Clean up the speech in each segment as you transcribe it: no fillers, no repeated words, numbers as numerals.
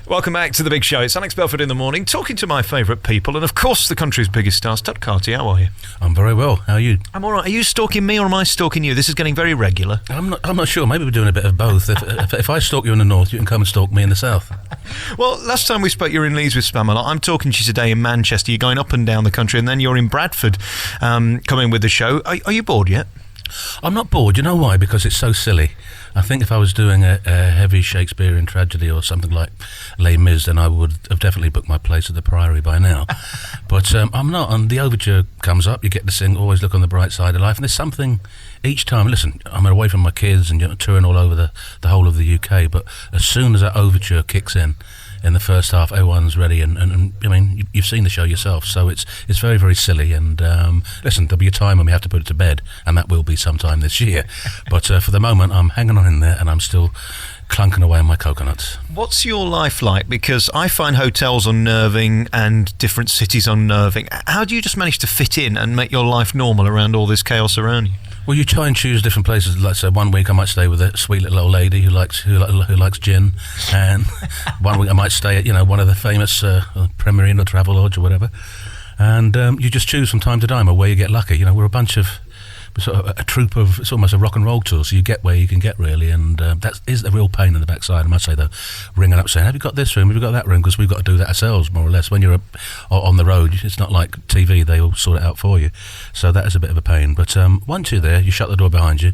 Welcome back to The Big Show. It's Alex Belford in the morning, talking to my favourite people, and of course the country's biggest stars. Todd Carty, how are you? I'm very well. How are you? I'm all right. Are you stalking me or am I stalking you? This is getting very regular. I'm not sure. Maybe we're doing a bit of both. If I stalk you in the north, you can come and stalk me in the south. Well, last time we spoke, you were in Leeds with Spamalot. I'm talking to you today in Manchester. You're going up and down the country, and then you're in Bradford coming with the show. Are you bored yet? I'm not bored. You know why? Because it's so silly. I think if I was doing a heavy Shakespearean tragedy or something like Les Mis, then I would have definitely booked my place at the Priory by now. But I'm not. And the overture comes up, you get to sing Always Look on the Bright Side of Life, and there's something each time. Listen, I'm away from my kids and touring all over the whole of the UK, but as soon as that overture kicks in the first half, everyone's ready, and I mean, you've seen the show yourself, so it's very, very silly, and listen, there'll be a time when we have to put it to bed, and that will be sometime this year, but for the moment, I'm hanging on in there, and I'm still clunking away on my coconuts. What's your life like? Because I find hotels unnerving and different cities unnerving. How do you just manage to fit in and make your life normal around all this chaos around you? Well, you try and choose different places. Like, so one week I might stay with a sweet little old lady who likes gin, and one week I might stay at one of the famous Premier Inn or Travelodge or whatever. And you just choose from time to time, or where you get lucky. We're a bunch of sort of a troupe of, it's almost a rock and roll tour, so you get where you can get, really, and that is a real pain in the backside, I must say, though, ringing up saying, have you got this room, have you got that room, because we've got to do that ourselves, more or less. When you're on the road, it's not like TV, they all sort it out for you, so that is a bit of a pain, but once you're there, you shut the door behind you,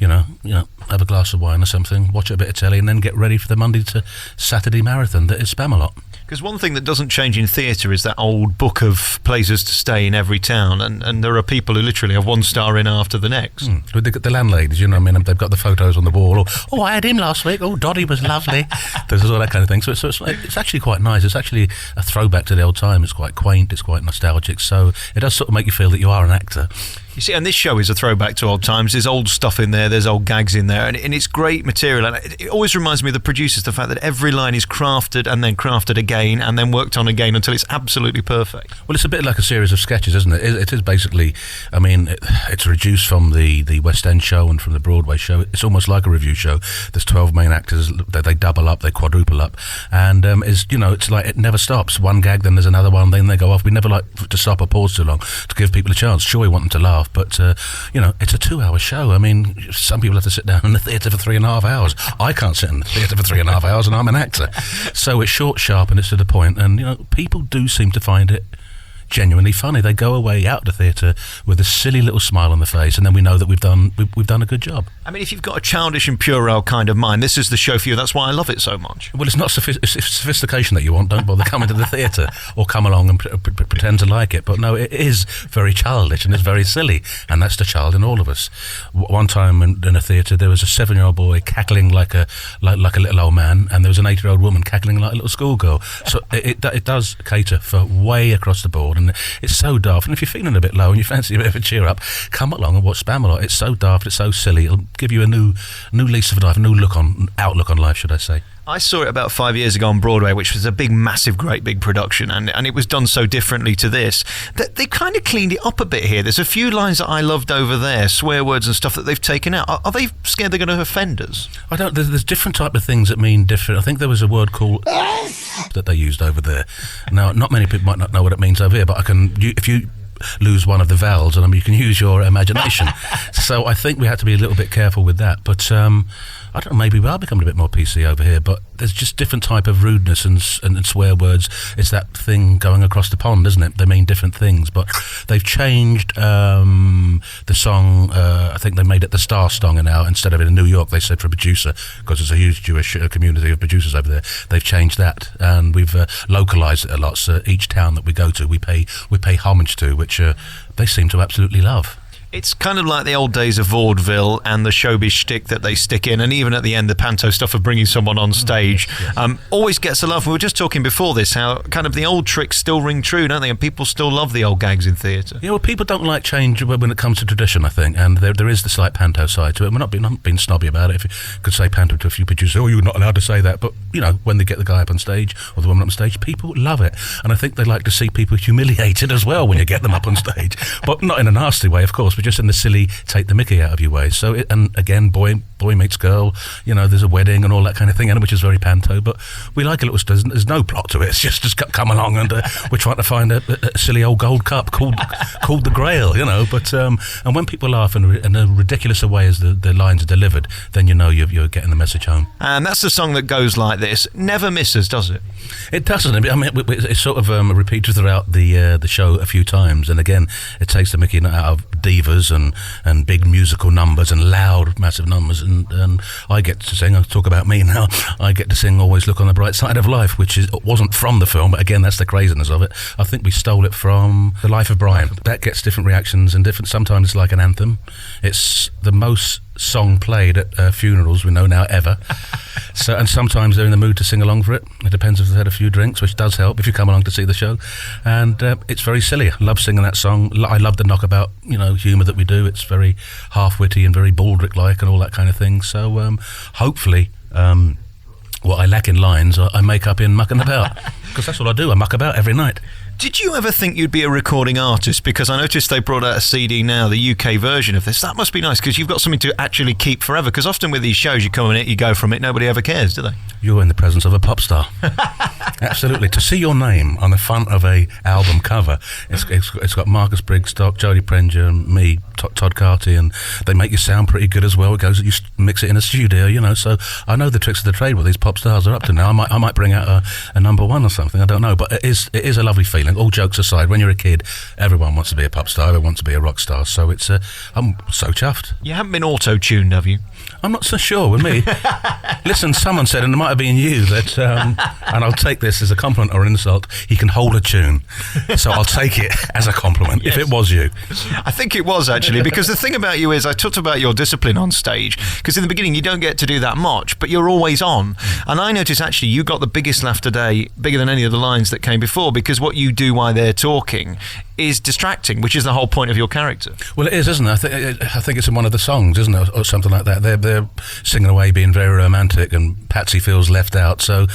have a glass of wine or something, watch a bit of telly, and then get ready for the Monday to Saturday marathon that is Spamalot. Because one thing that doesn't change in theatre is that old book of places to stay in every town, and there are people who literally have one star in after the next. With the landladies, they've got the photos on the wall. Or, I had him last week. Oh, Doddy was lovely. There's all that kind of thing. So it's actually quite nice. It's actually a throwback to the old time. It's quite quaint. It's quite nostalgic. So it does sort of make you feel that you are an actor. You see, and this show is a throwback to old times. There's old stuff in there, there's old gags in there, and it's great material. And it always reminds me of the producers, the fact that every line is crafted and then crafted again and then worked on again until it's absolutely perfect. Well, it's a bit like a series of sketches, isn't it? It is basically, it's reduced from the West End show and from the Broadway show. It's almost like a review show. There's 12 main actors, they double up, they quadruple up, and it's like it never stops. One gag, then there's another one, then they go off. We never like to stop or pause too long to give people a chance. Sure, we want them to laugh, but it's a 2-hour show. I mean, some people have to sit down in the theatre for 3.5 hours. I can't sit in the theatre for 3.5 hours, and I'm an actor. So it's short, sharp, and it's to the point. And people do seem to find it genuinely funny. They go away out of the theatre with a silly little smile on the face, and then we know that we've done a good job. I mean, if you've got a childish and puerile kind of mind, this is the show for you. That's why I love it so much. Well, it's not sophistication that you want. Don't bother coming to the theatre or come along and pretend to like it. But no, it is very childish and it's very silly, and that's the child in all of us. One time in a theatre, there was a 7-year-old boy cackling like a little old man, and there was an 8-year-old woman cackling like a little schoolgirl. So it does cater for way across the board. And it's so daft, and if you're feeling a bit low and you fancy a bit of a cheer up, come along and watch Spamalot. It's so daft, it's so silly, it'll give you a new lease of life, a new outlook on life, should I say. I saw it about 5 years ago on Broadway, which was a big, massive, great big production, and it was done so differently to this that they kind of cleaned it up a bit here. There's a few lines that I loved over there, swear words and stuff that they've taken out. Are they scared they're going to offend us? I don't. There's different type of things that mean different. I think there was a word called that they used over there. Now, not many people might not know what it means over here, but if you lose one of the vowels, and you can use your imagination. So I think we had to be a little bit careful with that. But I don't know, maybe we are becoming a bit more PC over here, but there's just different type of rudeness and swear words. It's that thing going across the pond, isn't it? They mean different things, but they've changed the song. I think they made it the Star Song now, instead of in New York, they said for a producer, because there's a huge Jewish community of producers over there. They've changed that, and we've localized it a lot. So each town that we go to, we pay homage to, which they seem to absolutely love. It's kind of like the old days of vaudeville and the showbiz shtick that they stick in, and even at the end, the panto stuff of bringing someone on stage always gets a laugh. We were just talking before this, how kind of the old tricks still ring true, don't they? And people still love the old gags in theatre. Yeah, well, people don't like change when it comes to tradition, I think, and there is the slight panto side to it. We're not being snobby about it. If you could say panto to a few producers, you're not allowed to say that, but, when they get the guy up on stage or the woman up on stage, people love it. And I think they like to see people humiliated as well when you get them up on stage, but not in a nasty way, of course. else, but just in the silly take the mickey out of you way. So, and again, boy meets girl, there's a wedding and all that kind of thing, which is very panto, but we like a little, there's no plot to it, it's just come along and we're trying to find a silly old gold cup called the Grail, but and when people laugh in a ridiculous a way as the lines are delivered, then you're getting the message home. And that's the song that goes like this, never misses, does it? It doesn't. I mean, it's sort of repeated throughout the show a few times, and again, it takes the mickey out of divas and big musical numbers and loud, massive numbers, and I get to sing. I'll talk about me now. I get to sing "Always Look on the Bright Side of Life," which wasn't from the film, but again, that's the craziness of it. I think we stole it from The Life of Brian. That gets different reactions and different. Sometimes it's like an anthem. It's the most song played at funerals we know now ever. So, and sometimes they're in the mood to sing along for it. It depends if they've had a few drinks, which does help if you come along to see the show. And it's very silly. I love singing that song. I love the knockabout, humour that we do. It's very half-witty and very Baldrick-like and all that kind of thing. So hopefully what I lack in lines, I make up in mucking about. Because that's what I do. I muck about every night. Did you ever think you'd be a recording artist? Because I noticed they brought out a CD now, the UK version of this. That must be nice because you've got something to actually keep forever. Because often with these shows, you come in it, you go from it, nobody ever cares, do they? You're in the presence of a pop star. Absolutely. To see your name on the front of a album cover, it's got Marcus Brigstock, Jodie Prenger, and me, Todd Carty, and they make you sound pretty good as well. It goes, you mix it in a studio, So I know the tricks of the trade what these pop stars are up to now. I might bring out a number one or something. I don't know, but it is a lovely feeling. All jokes aside, when you're a kid, everyone wants to be a pop star, everyone wants to be a rock star. So I'm so chuffed. You haven't been auto-tuned, have you? I'm not so sure with me. Listen, someone said, and it might have been you, that, and I'll take this as a compliment or insult, he can hold a tune. So I'll take it as a compliment, yes. If it was you. I think it was, actually, because the thing about you is I talked about your discipline on stage, because in the beginning you don't get to do that much, but you're always on. And I noticed, actually, you got the biggest laugh today, bigger than any of the lines that came before, because what you do while they're talking is distracting, which is the whole point of your character. Well, it is, isn't it? I think it's in one of the songs, isn't it, or something like that. They're singing away, being very romantic, and Patsy feels left out. So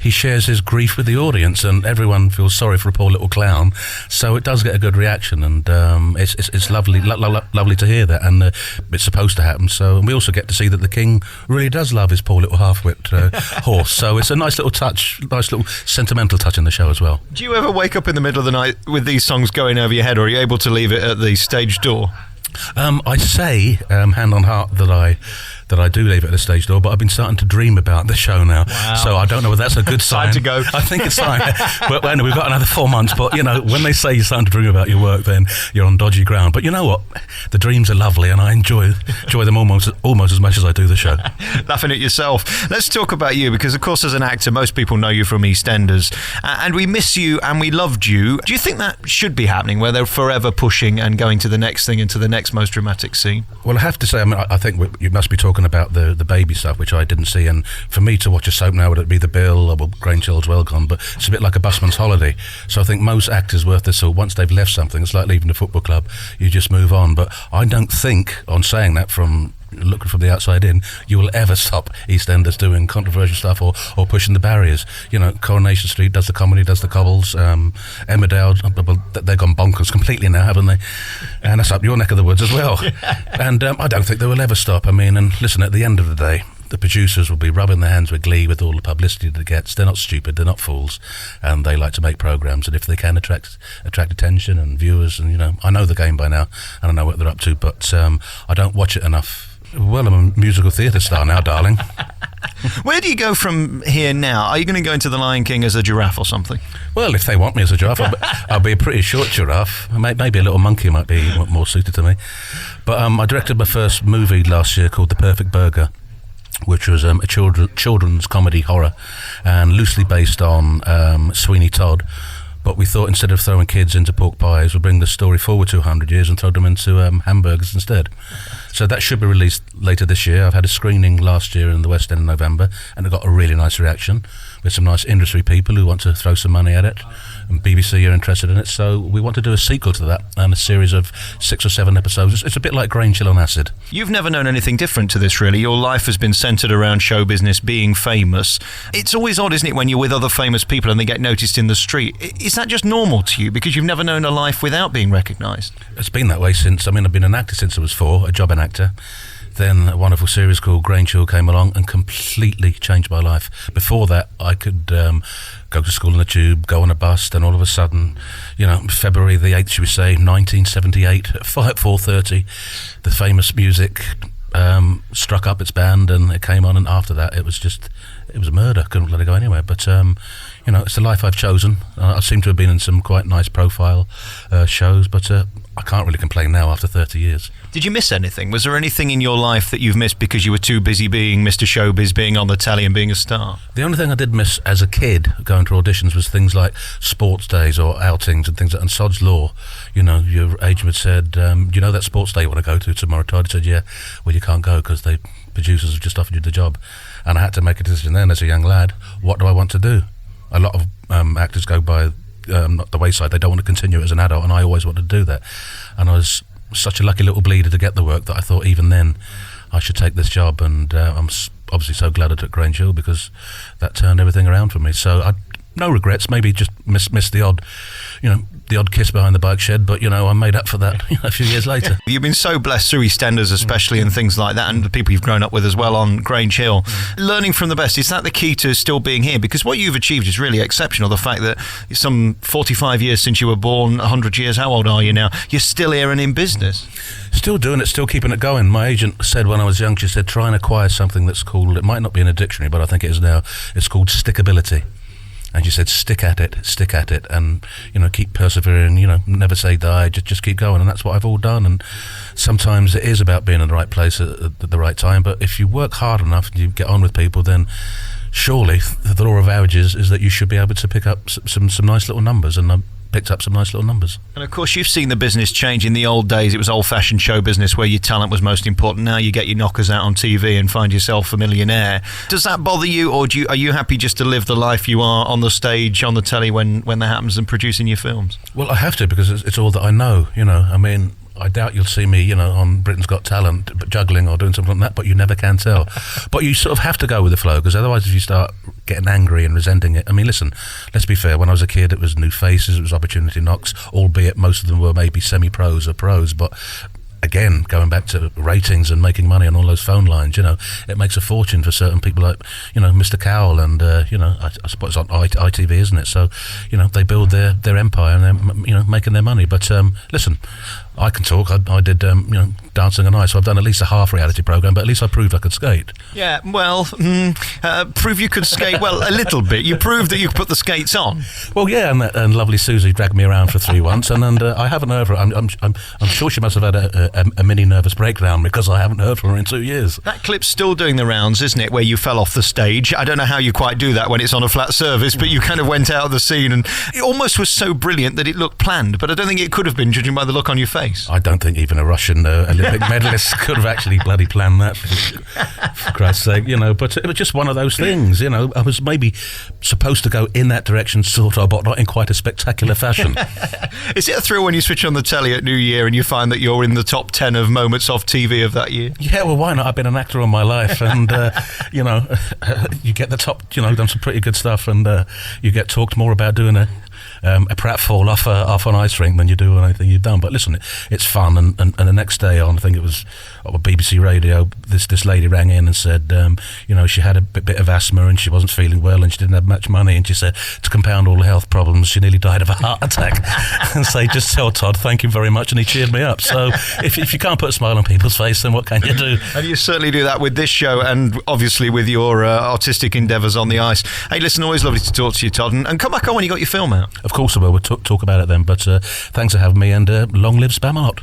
he shares his grief with the audience, and everyone feels sorry for a poor little clown. So it does get a good reaction, and it's lovely, lovely to hear that, and it's supposed to happen. So and we also get to see that the king really does love his poor little half-wit horse. So it's a nice little touch, nice little sentimental touch in the show as well. Do you ever wake up in the middle of the night with these songs going over your head, or are you able to leave it at the stage door? I say, hand on heart, that I do leave it at the stage door, but I've been starting to dream about the show now. Wow. So I don't know whether that's a good sign. Time to go. I think it's time. But we've got another 4 months, but when they say you're starting to dream about your work, then you're on dodgy ground. But you know what? The dreams are lovely, and I enjoy them almost as much as I do the show. Laughing at yourself. Let's talk about you, because of course as an actor, most people know you from EastEnders, and we miss you and we loved you. Do you think that should be happening, where they're forever pushing and going to the next thing and to the next most dramatic scene? Well, I have to say, I think you must be talking about the baby stuff, which I didn't see, and for me to watch a soap now, would it be The Bill or Grange Hill's well gone, but it's a bit like a busman's holiday. So I think most actors worth their salt, once they've left something, it's like leaving the football club, you just move on. But I don't think, on saying that from looking from the outside in, you will ever stop EastEnders doing controversial stuff or pushing the barriers. Coronation Street does the comedy, does the cobbles, Emmerdale, they've gone bonkers completely now, haven't they? And that's up your neck of the woods as well. Yeah. And I don't think they will ever stop. I mean, and listen, at the end of the day, the producers will be rubbing their hands with glee with all the publicity that it gets. They're not stupid, they're not fools, and they like to make programmes, and if they can attract attention and viewers, and I know the game by now, and I know what they're up to, but I don't watch it enough. Well, I'm a musical theatre star now, darling. Where do you go from here now? Are you going to go into The Lion King as a giraffe or something? Well, if they want me as a giraffe, I'll be a pretty short giraffe. Maybe a little monkey might be more suited to me. But I directed my first movie last year called The Perfect Burger, which was a children's comedy horror, and loosely based on Sweeney Todd. But we thought, instead of throwing kids into pork pies, we'll bring the story forward 200 years and throw them into hamburgers instead. So that should be released later this year. I've had a screening last year in the West End in November, and it got a really nice reaction with some nice industry people who want to throw some money at it, and BBC are interested in it. So we want to do a sequel to that and a series of 6 or 7 episodes. It's a bit like Grange Hill on acid. You've never known anything different to this, really. Your life has been centred around show business, being famous. It's always odd, isn't it, when you're with other famous people and they get noticed in the street? Is that just normal to you because you've never known a life without being recognised? It's been that way since, I've been an actor since I was 4, a jobbing actor. Then a wonderful series called Grange Hill came along and completely changed my life. Before that, I could go to school in the tube, go on a bus, and all of a sudden, February the 8th, should we say, 1978, at 4:30, the famous music struck up its band and it came on, and after that it was a murder. Couldn't let it go anywhere. But it's the life I've chosen. I seem to have been in some quite nice profile shows, but I can't really complain now after 30 years. Did you miss anything? Was there anything in your life that you've missed because you were too busy being Mr. Showbiz, being on the telly and being a star? The only thing I did miss as a kid going to auditions was things like sports days or outings and things like, and Sod's Law. Your agent had said, that sports day you want to go to tomorrow, Todd? I said, yeah. Well, you can't go because the producers have just offered you the job. And I had to make a decision then as a young lad, what do I want to do? A lot of actors go by not the wayside. They don't want to continue as an adult, and I always wanted to do that. And I was such a lucky little bleeder to get the work that I thought even then I should take this job, and I'm obviously so glad I took Grange Hill because that turned everything around for me. So no regrets, maybe just missed the odd kiss behind the bike shed, but I made up for that a few years later. You've been so blessed through EastEnders especially and things like that, and the people you've grown up with as well on Grange Hill. Learning from the best, is that the key to still being here? Because what you've achieved is really exceptional. The fact that some 45 years since you were born, 100 years, how old are you now? You're still here and in business. Still doing it, still keeping it going. My agent said when I was young, she said, try and acquire something that's called, it might not be in a dictionary, but I think it is now, it's called stickability. And she said, stick at it, and keep persevering. Never say die. Just keep going, and that's what I've all done. And sometimes it is about being in the right place at the right time. But if you work hard enough and you get on with people, then surely the law of averages is that you should be able to pick up some nice little numbers. And I picked up some nice little numbers. And of course, you've seen the business change. In the old days, it was old-fashioned show business where your talent was most important. Now you get your knockers out on TV and find yourself a millionaire. Does that bother you, or are you happy just to live the life you are on the stage, on the telly when that happens, and producing your films? Well, I have to, because it's all that I know. I doubt you'll see me, on Britain's Got Talent, but juggling or doing something like that, but you never can tell. But you sort of have to go with the flow, because otherwise if you start getting angry and resenting it, listen, let's be fair, when I was a kid it was new faces, it was opportunity knocks, albeit most of them were maybe semi-pros or pros, but again, going back to ratings and making money on all those phone lines, it makes a fortune for certain people like, Mr. Cowell and, I suppose on ITV, isn't it? So, they build their empire and they're, making their money. But listen, I can talk. I did, Dancing on Ice, so I've done at least a half reality programme, but at least I proved I could skate. Yeah, well, prove you could skate, well, a little bit. You proved that you could put the skates on. Well, yeah, and lovely Susie dragged me around for 3 months, and I haven't heard from her. I'm sure she must have had a mini nervous breakdown because I haven't heard from her in 2 years. That clip's still doing the rounds, isn't it, where you fell off the stage? I don't know how you quite do that when it's on a flat surface, but you kind of went out of the scene, and it almost was so brilliant that it looked planned, but I don't think it could have been, judging by the look on your face. I don't think even a Russian Olympic medalist could have actually bloody planned that, for Christ's sake, but it was just one of those things, I was maybe supposed to go in that direction, sort of, but not in quite a spectacular fashion. Is it a thrill when you switch on the telly at New Year and you find that you're in the top 10 of moments off TV of that year? Yeah, well, why not? I've been an actor all my life, and, you get the top, done some pretty good stuff, and you get talked more about doing a pratfall off an ice rink than you do anything you've done. But listen, it's fun, and the next day on, I think it was on BBC Radio, this lady rang in and said, she had a bit of asthma and she wasn't feeling well and she didn't have much money, and she said, to compound all the health problems, she nearly died of a heart attack. And say, just tell Todd thank you very much, and he cheered me up. So if you can't put a smile on people's face, then what can you do? And you certainly do that with this show, and obviously with your artistic endeavours on the ice. Hey, listen, always lovely to talk to you, Todd, and come back on when you got your film out. Of course I will. We'll talk about it then, but thanks for having me, and long live Spamalot.